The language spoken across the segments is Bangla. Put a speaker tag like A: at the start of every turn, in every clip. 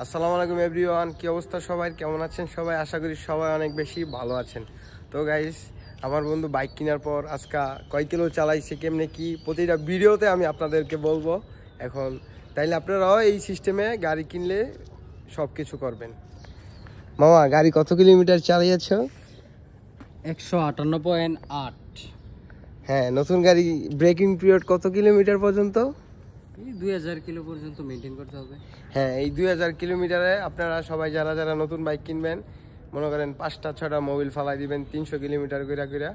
A: আসসালামু আলাইকুম এভরিওয়ান, কি অবস্থা সবাই, কেমন আছেন সবাই? আশা করি সবাই অনেক বেশি ভালো আছেন। তো গাইস, আমার বন্ধু বাইক কেনার পর আজকে কয় কিলো চালাইছে, কেমনে কি, প্রতিটা ভিডিওতে আমি আপনাদেরকে বলবো এখন। তাইলে আপনারাও এই সিস্টেমে গাড়ি কিনলে সব কিছু করবেন। মামা, গাড়ি কত কিলোমিটার চালিয়েছ?
B: 158.8।
A: হ্যাঁ, নতুন গাড়ি ব্রেকিং পিরিয়ড কত কিলোমিটার পর্যন্ত?
B: 2000 কিলো পর্যন্ত মেইনটেইন করতে হবে।
A: হ্যাঁ, এই 2000 কিলোমিটারে আপনারা সবাই যারা যারা নতুন বাইক কিনবেন, মনে করেন 5টা-6টা মোবিল ফালাই দিবেন 300 কিলোমিটার করে,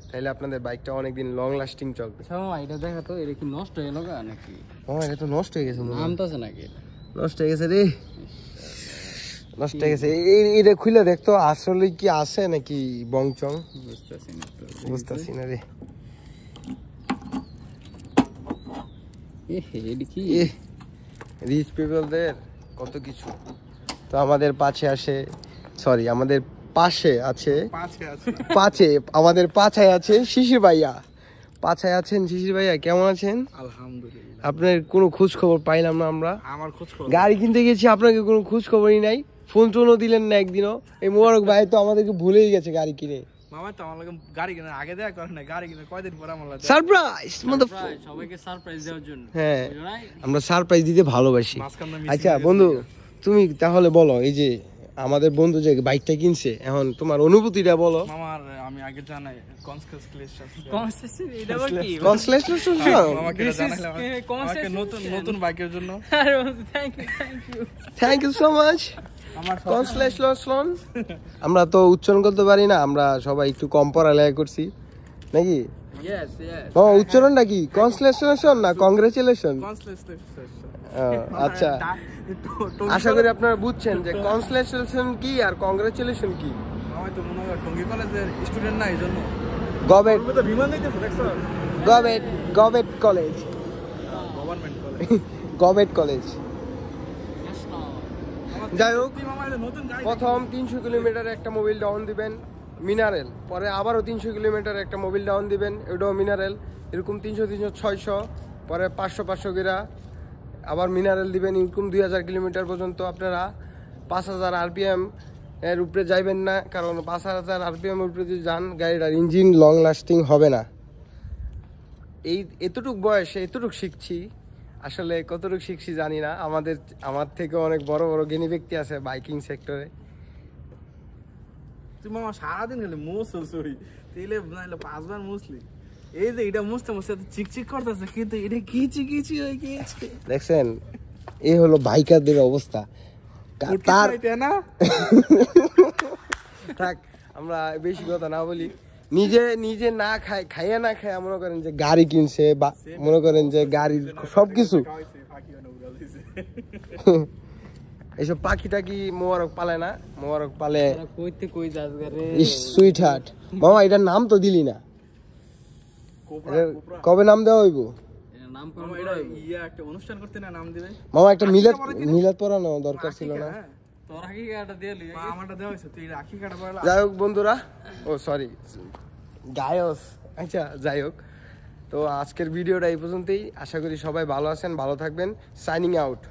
A: তাহলে আপনাদের বাইকটা অনেকদিন লং লাস্টিং চলবে।
B: এটা দেখা তো, এটা কি নষ্ট হয়ে গেল নাকি?
A: এটা তো নষ্ট হয়ে গেছে,
B: নামতাছে নাকি?
A: নষ্ট হয়ে গেছে রে, নষ্ট হয়ে গেছে। এটা খুলে দেখতো আসলে কি আছে নাকি বংচং, বুঝতেছি না রে। রিচ পিপলদের কত কিছু। তো আমাদের পাশে আছে শিশির ভাইয়া। পাছায় আছেন শিশির ভাইয়া, কেমন আছেন?
B: আলহামদুলিল্লাহ।
A: আপনার কোনো খোঁজ খবর পাইলাম না আমরা।
B: আমার খোঁজ খবর,
A: গাড়ি কিনতে গেছি, আপনাকে কোনো খোঁজ খবরই নাই, ফোন টোনও দিলেন না একদিনও। এই মোবারক ভাই তো আমাদেরকে ভুলেই গেছে গাড়ি কিনে।
C: মামা তো আমার গাড়ি কিনে আগে দেখা করে না, গাড়ি কিনে কয়দিন পর আমার
A: সারপ্রাইজ,
B: সবাইকে সারপ্রাইজ দেওয়ার জন্য।
A: হ্যাঁ, আমরা সারপ্রাইজ দিতে ভালোবাসি। আচ্ছা বন্ধু, তুমি তাহলে বলো, এই যে আমাদের বন্ধু যে বাইকটা কিনছে, এখন তোমার অনুভূতিটা বলো।
C: মামার আমি আগে জানাই নতুন বাইকের জন্য
A: থ্যাংক ইউ সো মাচ। আমরা তো উচ্চারণ করতে পারি না, আমরা সবাই একটু কম পড়ালেখা করছি নাকি? উচ্চারণটা কি? কনগ্রেচুলেশন না কংগ্রেচুলেশন? আচ্ছা, আশা করি আপনারা বুঝছেন যে কনগ্রেচুলেশন কি আর কংগ্রেচুলেশন কি।
C: আমি তো মনে হয় টঙ্গী কলেজের স্টুডেন্ট না, এই জন্য
A: গভর্নমেন্ট কলেজ। যাই হোক, প্রথম 300 কিলোমিটার একটা মোবিল ডাউন দিবেন মিনারেল, পরে আবারও 300 কিলোমিটার একটা মোবিল ডাউন দিবেন, এটাও মিনারেল। এরকম 300-600, পরে 500 গিরা আবার মিনারেল দিবেন। এরকম 2000 কিলোমিটার পর্যন্ত আপনারা 5000 RPM এর উপরে যাইবেন না, কারণ 5000 RPM উপরে যদি যান গাড়িটার ইঞ্জিন লং লাস্টিং হবে না। এতটুক বয়সে এতটুক শিখছি, আসলে কতটুকু শিখছি জানি না। আমার থেকে অনেক বড় বড় জ্ঞানী ব্যক্তি আছে বাইকিং সেক্টরে।
C: তুই মামা সারাদিন গেলে মুসলি তেলে 5বার মুসলি, এই যে এটা মুছতে মুছতে চিকচিক করতেছে, কিন্তু এটা কিচি হয়ে গিয়েছে।
A: দেখছেন, এই হলো বাইকারদের অবস্থা। তার থাক, আমরা বেশি কথা না বলি। নিজে না খাইয়া না খাইয়া মনে করেন যে গাড়ি কিনছে, বা মনে করেন যে গাড়ির সবকিছু। এইসব পাখিটা কি মোবারক পালে না? মোবারক পালে সুইট হার্ট। মামা, এটার নাম তো দিলি না, কবে নাম দেওয়া হইব? মামা, একটা মিলাদ পড়ানো দরকার ছিল না? যাই হোক বন্ধুরা, আচ্ছা যাই হোক, তো আজকের ভিডিওটা এই পর্যন্তই। আশা করি সবাই ভালো আছেন, ভালো থাকবেন। Signing out.